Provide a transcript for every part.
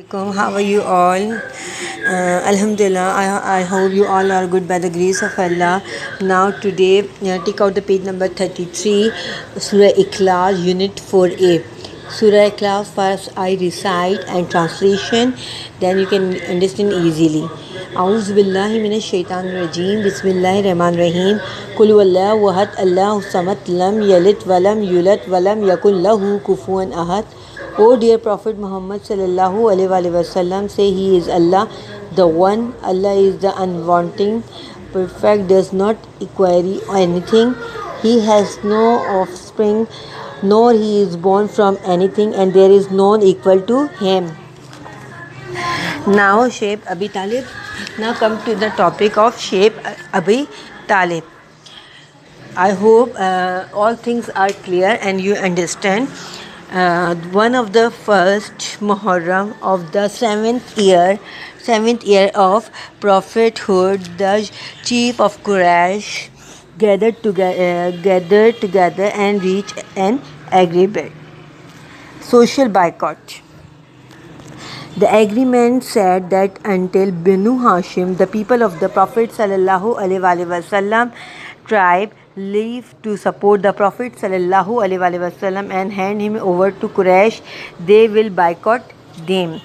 How are you all? Alhamdulillah, I hope you all are good by the grace of Allah. Now, today, take out the page number 33, Surah Ikhlas, Unit 4a. Surah Ikhlas, first I recite and translation, then you can understand easily. أعوذ بالله من الشيطان الرجيم بسم الله الرحمن الرحيم قل هو الله أحد الله الصمد لم يلد ولم يولد ولم يكن له كفوا أحد. O dear Prophet Muhammad sallallahu alaihi wasallam, say He is Allah, the One. Allah is the unwanting, perfect, does not acquire anything. He has no offspring, nor He is born from anything, and there is none equal to Him. Now, Shaykh Abi Talib. Now come to the topic of Shaykh Abi Talib. I hope all things are clear and you understand. One of the first Muharram of the seventh year of prophethood, the chief of Quraysh gathered together and reached an agreement. Social boycott. The agreement said that until Banu Hashim, the people of the Prophet sallallahu alaihi wasallam tribe, leave to support the Prophet sallallahu alaihi wasallam and hand him over to Quraysh, they will boycott them.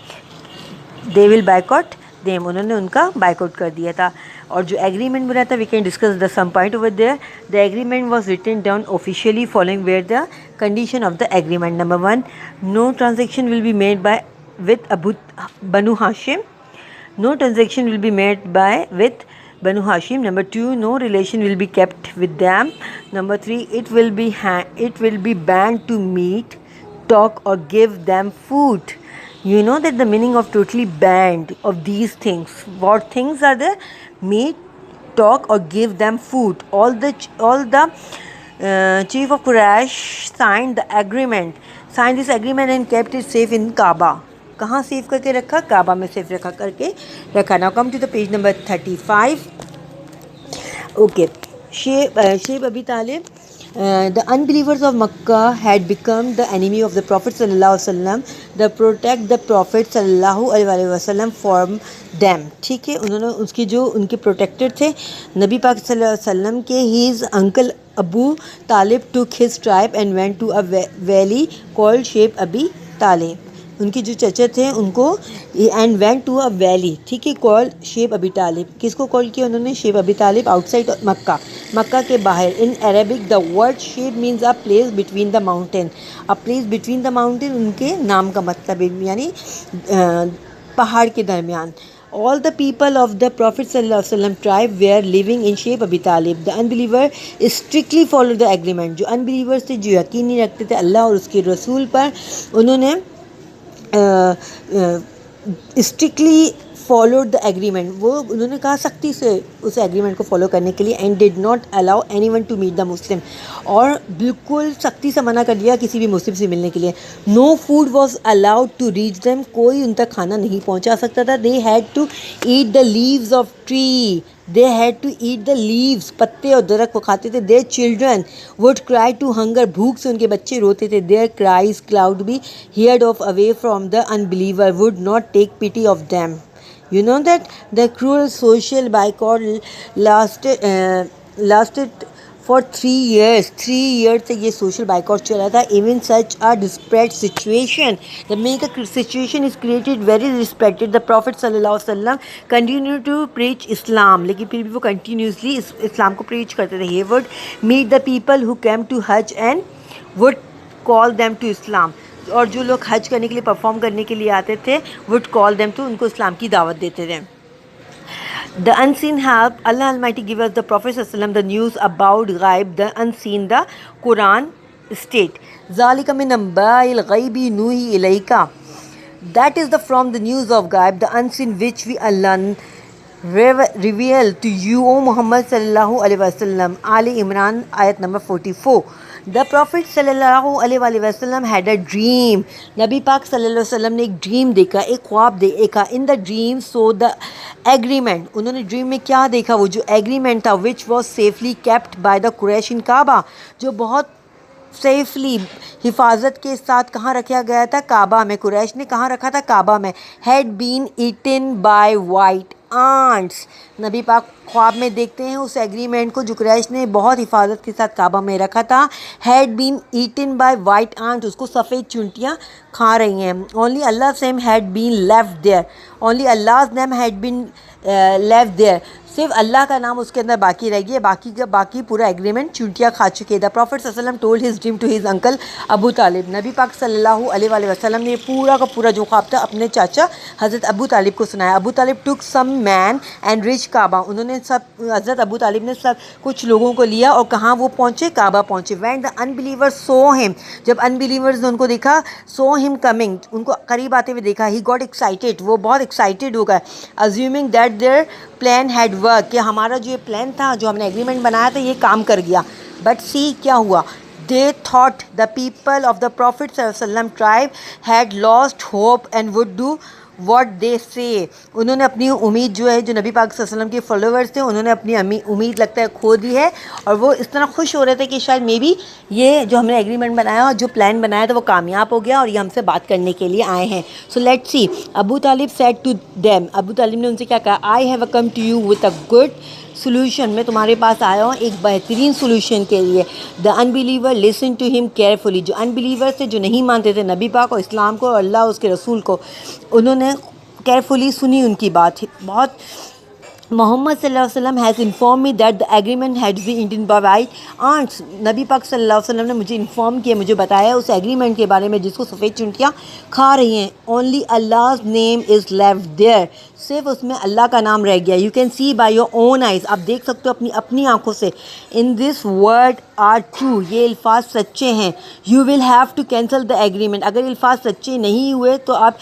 उन्होंने उनका boycott कर दिया था. और जो agreement बना था, we can discuss the some point over there. The agreement was written down officially following where the condition of the agreement. Number 1, no transaction will be made by with Banu Hashim. No transaction will be made with Banu Hashim. Number 2, no relation will be kept with them. Number 3, it will be banned to meet, talk or give them food. You know that the meaning of totally banned of these things. What things are there? Meet, talk or give them food. All the chief of Quraysh signed this agreement and kept it safe in Kaaba. कहाँ save करके रखा? काबा में safe रखा. Now come to the page number 35. Okay. Shib Abi Talib. The unbelievers of Makkah had become the enemy of the Prophet sallallahu alaihi wasallam. The protect the Prophet sallallahu alaihi wasallam from them. ठीक है, उन्होंने उसके जो उनके protector थे नबी पाक सल्लल्लाहु अलैहि वसल्लम के, his uncle Abu Talib took his tribe and went to a valley called Shaykh Abi Talib. उनके जो चचा थे उनको and went to a valley, ठीक है, कॉल शेब अबी तालिब. किसको कॉल किया उन्होंने? शेब अबी तालिब आउटसाइड मक्का के बाहर. In Arabic the word Shib means a place between the mountain. A place between the mountain उनके नाम का मतलब है, यानी पहाड़ के दरमियान. All the people of the Prophet sallallahu alaihi wasallam tribe were living in Shaykh Abi Talib. The unbeliever strictly followed the agreement. जो unbelievers थे, जो यकीन नहीं रखते थे अल्लाह और उसके रसूल पर, उन्होंने स्ट्रिक्टली फॉलोड द एग्रीमेंट. वो उन्होंने कहा सख्ती से उस एग्रीमेंट को फॉलो करने के लिए. And did not allow anyone to meet the Muslim. और बिल्कुल सख्ती से मना कर दिया किसी भी मुस्लिम से मिलने के लिए. No food was allowed to reach them. कोई उन तक खाना नहीं पहुंचा सकता था. They had to eat the leaves of tree. पत्ते और दरख्त को खाते थे. Their children would cry to hunger. भूख से उनके बच्चे रोते थे. Their cries could be heard of away from the unbeliever would not take pity of them. You know that the cruel social boycott lasted for 3 years. 3 years तक ये social boycott चला था. Even such a desperate situation, the mega situation is created very respected. The Prophet sallallahu alaihi wasallam continued to preach Islam. लेकिन फिर भी वो continuously इस्लाम को preach करते थे. He would meet the people who came to Hajj and would call them to Islam. और जो लोग हज करने के लिए परफॉर्म करने के लिए आते थे, वुड कॉल देम टू, उनको इस्लाम की दावत देते थे. The unseen help. Allah Almighty give us the Prophet sallallahu alaihi wasallam the news about ghaib, the unseen. The Quran state ذَلِكَ مِنْ أَنْبَاءِ الْغَيْبِ نُوحِي إِلَيْكَ. That is from the news of ghaib, the unseen, which we Allah reveal to you, O Muhammad sallallahu alaihi wasallam. Ali Imran ayat number 44. The Prophet sallallahu alaihi wasallam had a dream. नबी पाक सल्लल्लाहु अलैहि वसल्लम ने एक dream देखा, एक ख्वाब देखा. In the dream so the agreement. उन्होंने ड्रीम में क्या देखा? वो जो एग्रीमेंट था, which was safely kept by the Quraish in Kaaba, जो बहुत सेफली हिफाजत के साथ कहाँ रखा गया था? काबा में। कुरैश ने कहाँ रखा था? काबा में। Had been eaten by white ants. नबी पाक ख्वाब में देखते हैं उस एग्रीमेंट को जो कुरैश ने बहुत हिफाजत के साथ काबा में रखा था। Had been eaten by white ants, उसको सफ़ेद चुंटियाँ खा रही हैं। Only Allah name had been left there, only Allah name had been left there, सिर्फ अल्लाह का नाम उसके अंदर बाकी रह गया, बाकी पूरा एग्रीमेंट चुंटियाँ खा चुके। द प्रॉफिट सल्लल्लाहु अलैहि वसल्लम told his dream to his uncle Abu Talib. नबी पाक सल्लल्लाहु अलैहि वसल्लम ने पूरा का पूरा जो ख्वाब था अपने चाचा हज़रत अबू तालिब को सुनाया। अबू तालिब टुक सम मैन एंड रिच काबा, उन्होंने हज़रत अबू तालिब ने सब कुछ लोगों को लिया और कहाँ वो पहुँचे? काबा पहुँचे। When the unbelievers saw him, जब अनबिलीवर्स ने उनको देखा, सो हिम कमिंग, उनको करीब आते हुए देखा, ही गॉट एक्साइटेड, वो बहुत एक्साइटेड हो गए। Assuming that their plan had work, कि हमारा जो ये प्लान था, जो हमने एग्रीमेंट बनाया था, ये काम कर गया। बट सी क्या हुआ? They thought the people of the prophet सल्लल्लाहु अलैहि वसल्लम tribe had lost hope and would do what they से। उन्होंने अपनी उम्मीद जो है, जो नबी पाक सल्लल्लाहु अलैहि वसल्लम के फॉलोअर्स थे, उन्होंने अपनी उम्मीद लगता है खो दी है। और वो इस तरह खुश हो रहे थे कि शायद मे बी ये जो हमने एग्रीमेंट बनाया और जो प्लान बनाया था वो कामयाब हो गया और ये हमसे बात करने के लिए आए हैं। So let's see. Abu Talib said to them, Abu Talib ने उनसे क्या कहा? I have come to you with a good solution, मैं तुम्हारे पास आया हूँ एक बेहतरीन सोल्यूशन के लिए। The unbeliever listen to him carefully, जो अनबिलीवर थे, जो नहीं मानते थे नबी पाक और इस्लाम को और अल्लाह उसके रसूल को, उन्होंने केयरफुली सुनी उनकी बात बहुत। मोहम्मद सल्लल्लाहु अलैहि वसल्लम has inform me that the agreement had been eaten by white ants, नबी पाक सल्लल्लाहु अलैहि वसल्लम ने मुझे इन्फॉर्म किया, मुझे बताया उस एग्रीमेंट के बारे में जिसको सफ़ेद चुंटियाँ खा रही हैं। Only Allah's name is left there, सिर्फ उसमें अल्लाह का नाम रह गया। You can see by your own eyes, आप देख सकते हो अपनी आंखों से। In this word are true, ये अल्फाज सच्चे हैं। You will have to cancel the agreement, अगर ये अल्फाज सच्चे नहीं हुए तो आप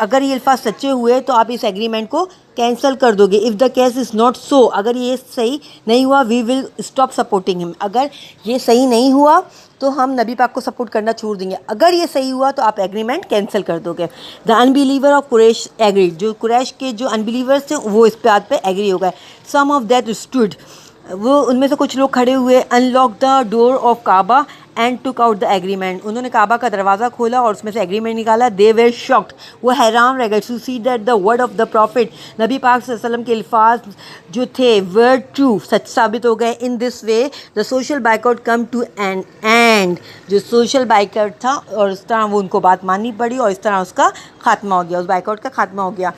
अगर ये अल्फाज सच्चे हुए तो आप इस एग्रीमेंट को कैंसिल कर दोगे। If the case is not so, अगर ये सही नहीं हुआ, we will stop supporting him, अगर ये सही नहीं हुआ तो हम नबी पाक को सपोर्ट करना छोड़ देंगे। अगर ये सही हुआ तो आप एग्रीमेंट कैंसिल कर दोगे। The unbeliever of Quraysh agree, जो कुरैश के जो अनबिलीवर्स थे वो इस बात पे एग्री हो गए। सम ऑफ दैट स्टूड, वो उनमें से कुछ लोग खड़े हुए। Unlock the door of Kaaba and took out the agreement, उन्होंने काबा का दरवाज़ा खोला और उसमें से एग्रीमेंट निकाला। दे वेर शॉक्ड, वो हैरान रह गए। To see that the word of the prophet, नबी पाक सल्लल्लाहु अलैहि वसल्लम के अल्फाज जो थे वर ट्रू, सच साबित हो गए। In this way the social boycott come to an end, जो सोशल बाइकआउट था और इस तरह वो उनको बात माननी पड़ी और इस तरह उसका खात्मा हो गया, उस बाइकआउट का खात्मा हो गया।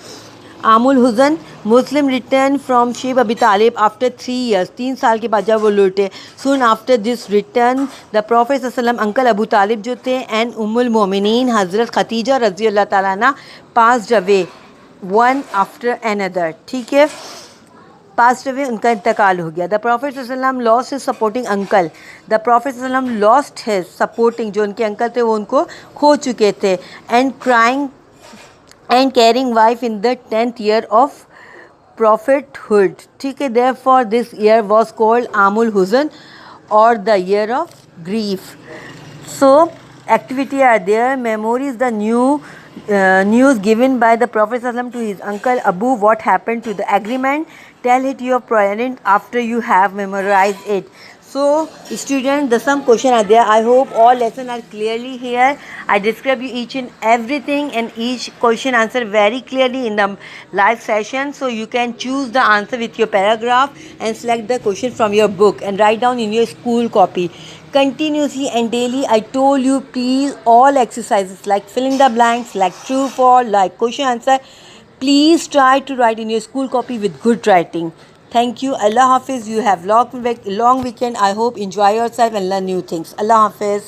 आमुल हुज़न, Muslim return from Shib Abi Talib after 3 years, 3 साल के बाद जब वो लौटे। Soon after this return the prophet सल्लल्लाहु अलैहि वसल्लम, अंकल अबू तालिब जो थे, एंड उम्मुल मोमिनीन हज़रत खतीजा रज़ी अल्लाह ताला अन्हा passed away one after another, ठीक है, पास्ड अवे, उनका इंतकाल हो गया। द प्रॉफिट सल्लल्लाहु अलैहि वसल्लम lost his supporting uncle, the prophet सल्लल्लाहु अलैहि वसल्लम लॉस्ट हिज सपोर्टिंग, जो उनके अंकल थे वो उनको खो चुके थे। And crying and carrying wife in the 10th year of prophethood, ठीक है। Therefore this year was called आमुल हुज़न और the year of grief. So activity are there. Memories the news given by the Prophet ﷺ to his uncle Abu. What happened to the agreement? Tell it to your parent after you have memorized it. So students, the some question are there. I hope all lesson are clearly here. I describe you each and everything and each question answer very clearly in the live session. So you can choose the answer with your paragraph and select the question from your book and write down in your school copy. Continuously and daily, I told you, please, all exercises like filling the blanks, like true, false, like question answer, please try to write in your school copy with good writing. Thank you. Allah Hafiz. You have long weekend. I hope enjoy yourself and learn new things. Allah Hafiz.